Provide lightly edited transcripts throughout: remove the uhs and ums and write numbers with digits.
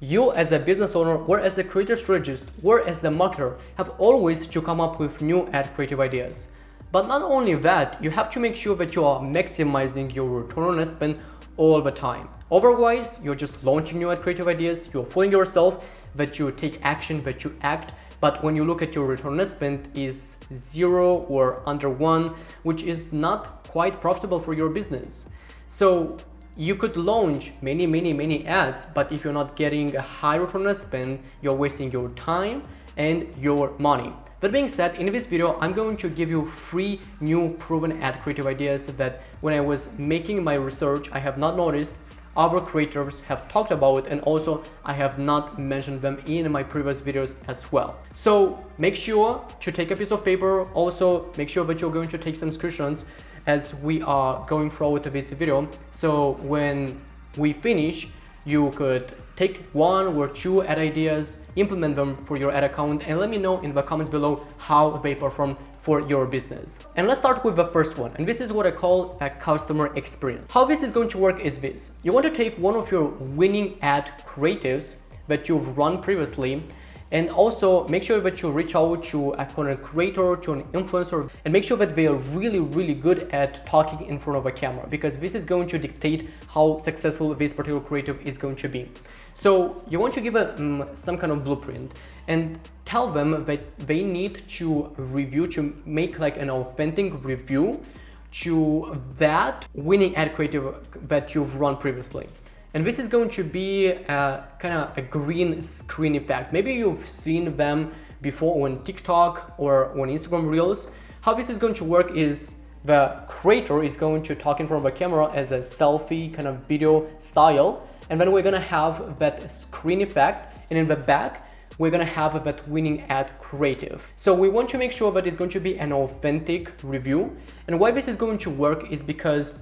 You as a business owner or as a creative strategist or as a marketer have always to come up with new ad creative ideas. But not only that, you have to make sure that you are maximizing your return on ad spend all the time. Otherwise, you're just launching new ad creative ideas, you're fooling yourself that you take action, that you act, but when you look at your return on ad spend is 0 or under 1, which is not quite profitable for your business. So you could launch many ads, but if you're not getting a high return on ad spend, you're wasting your time and your money. That being said, in this video, I'm going to give you 3 new proven ad creative ideas that when I was making my research, I have not noticed other creators have talked about, and also I have not mentioned them in my previous videos as well. So make sure to take a piece of paper. Also make sure that you're going to take some screenshots as we are going forward to this video. So when we finish, you could take 1 or 2 ad ideas, implement them for your ad account, and let me know in the comments below how they perform for your business. And let's start with the first one, and this is what I call a customer experience. How this is going to work is this. You want to take one of your winning ad creatives that you've run previously, and also make sure that you reach out to a content creator, to an influencer, and make sure that they are really good at talking in front of a camera, because this is going to dictate how successful this particular creative is going to be. So you want to give some kind of blueprint and tell them that they need to review, to make like an authentic review to that winning ad creative that you've run previously. And this is going to be kind of a green screen effect. Maybe you've seen them before on TikTok or on Instagram Reels. How this is going to work is the creator is going to talk in front of a camera as a selfie kind of video style. And then we're going to have that screen effect. And in the back, we're going to have that winning ad creative. So we want to make sure that it's going to be an authentic review. And why this is going to work is because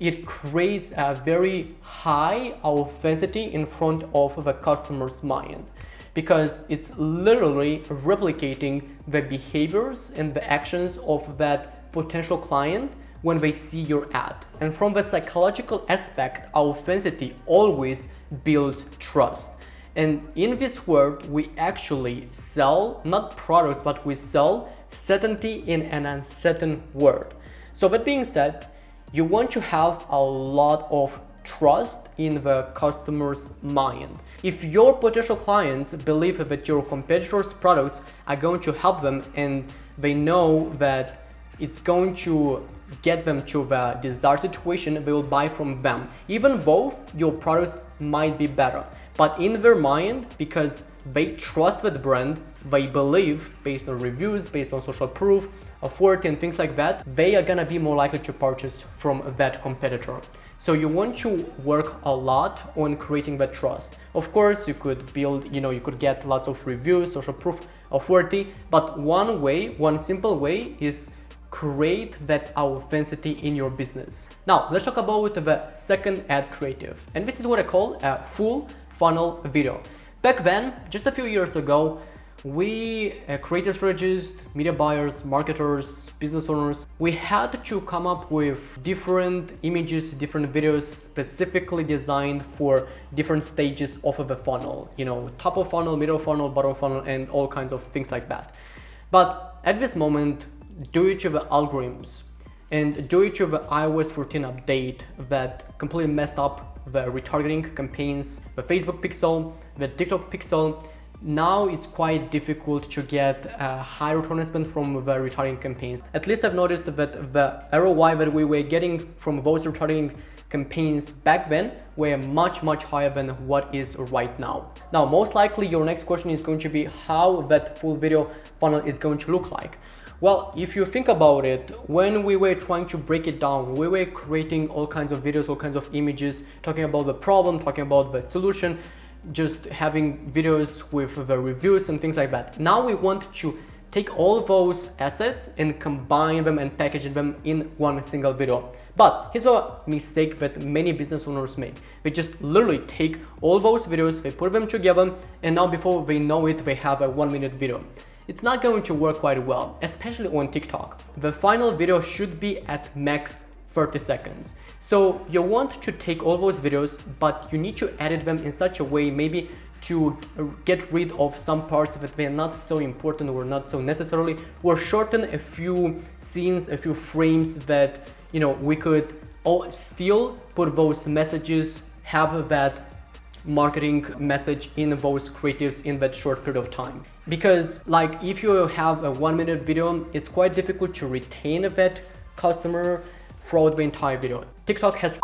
it creates a very high authenticity in front of the customer's mind, because it's literally replicating the behaviors and the actions of that potential client when they see your ad. And from the psychological aspect, authenticity always builds trust. And in this world, we actually sell not products, but we sell certainty in an uncertain world. So that being said, you want to have a lot of trust in the customer's mind. If your potential clients believe that your competitors' products are going to help them and they know that it's going to get them to the desired situation, they will buy from them, even though your products might be better. But in their mind, because they trust the brand, they believe, based on reviews, based on social proof, authority and things like that, they are gonna be more likely to purchase from that competitor. So you want to work a lot on creating that trust. Of course, you could build, you could get lots of reviews, social proof, authority, but one simple way is create that authenticity in your business. Now, let's talk about the second ad creative. And this is what I call a full funnel video. Back then, just a few years ago, we creative strategists, media buyers, marketers, business owners, we had to come up with different images, different videos specifically designed for different stages of the funnel, top of funnel, middle funnel, bottom funnel, and all kinds of things like that. But at this moment, due to the algorithms and due to the iOS 14 update that completely messed up the retargeting campaigns, the Facebook pixel, the TikTok pixel, now it's quite difficult to get a high return on spend from the retargeting campaigns. At least I've noticed that the ROI that we were getting from those retargeting campaigns back then were much higher than what is right now. Now, most likely your next question is going to be how that full video funnel is going to look like. Well, if you think about it, when we were trying to break it down, we were creating all kinds of videos, all kinds of images, talking about the problem, talking about the solution, just having videos with the reviews and things like that. Now we want to take all those assets and combine them and package them in one single video. But here's a mistake that many business owners make. They just literally take all those videos, they put them together, and now before they know it, they have a 1-minute video. It's not going to work quite well, especially on TikTok. The final video should be at max 30 seconds. So you want to take all those videos, but you need to edit them in such a way, maybe to get rid of some parts that were not so important or not so necessarily, or shorten a few scenes, a few frames that, you know, we could all still put those messages, have that marketing message in those creatives in that short period of time. Because like if you have a 1-minute video, it's quite difficult to retain that customer throughout the entire video. TikTok has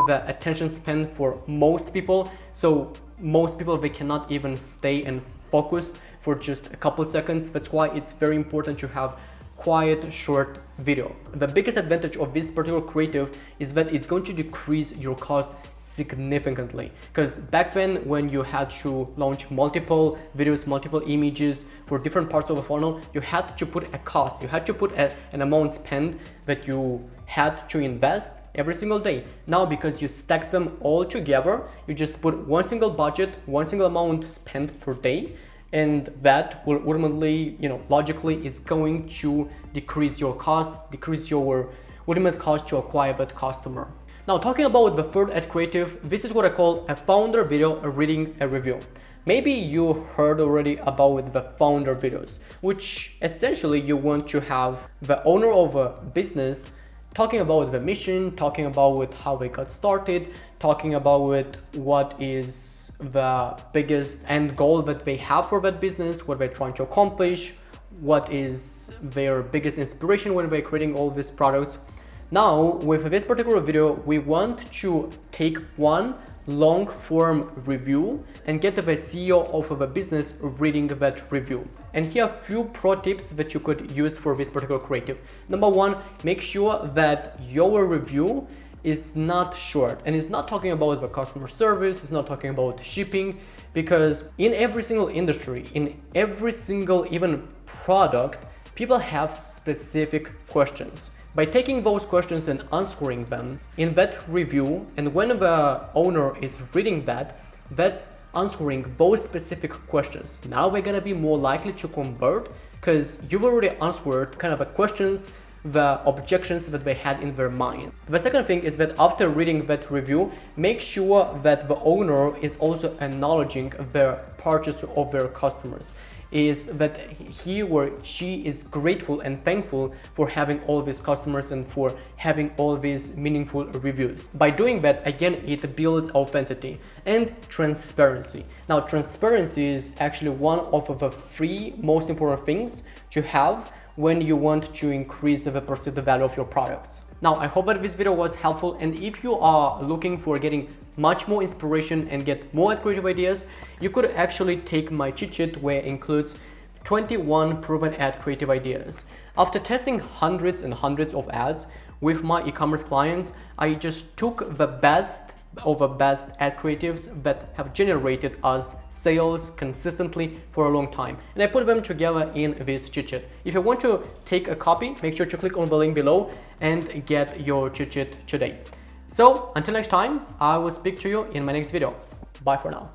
the attention span for most people, so most people, they cannot even stay and focused for just a couple seconds. That's why it's very important to have quiet, short video. The biggest advantage of this particular creative is that it's going to decrease your cost significantly. Because back then, when you had to launch multiple videos, multiple images for different parts of the funnel, you had to put a cost, you had to put an amount spent that you had to invest every single day. Now, because you stack them all together, you just put one single budget, one single amount spent per day, and that will ultimately, you know, logically is going to decrease your cost, decrease your ultimate cost to acquire that customer. Now, talking about the third ad creative, this is what I call a founder video reading a review. Maybe you heard already about the founder videos, which essentially you want to have the owner of a business talking about the mission, talking about how they got started, talking about what is the biggest end goal that they have for that business, what they're trying to accomplish, what is their biggest inspiration when they're creating all these products. Now, with this particular video, we want to take one long form review and get the CEO of the business reading that review. And here are a few pro tips that you could use for this particular creative. Number one, make sure that your review is not short and it's not talking about the customer service, it's not talking about shipping, because in every single industry, in every single even product, people have specific questions. By taking those questions and answering them in that review, and when the owner is reading that, that's answering those specific questions. Now they're gonna be more likely to convert because you've already answered kind of the questions, the objections that they had in their mind. The second thing is that after reading that review, make sure that the owner is also acknowledging their purchase of their customers, is that he or she is grateful and thankful for having all these customers and for having all these meaningful reviews. By doing that, again, it builds authenticity and transparency. Now, transparency is actually one of the three most important things to have when you want to increase the perceived value of your products. Now, I hope that this video was helpful, and if you are looking for getting much more inspiration and get more creative ideas, you could actually take my cheat sheet where it includes 21 proven ad creative ideas. After testing hundreds and hundreds of ads with my e-commerce clients, I just took the best of the best ad creatives that have generated us sales consistently for a long time, and I put them together in this cheat sheet. If you want to take a copy, make sure to click on the link below and get your cheat sheet today. So until next time, I will speak to you in my next video. Bye for now.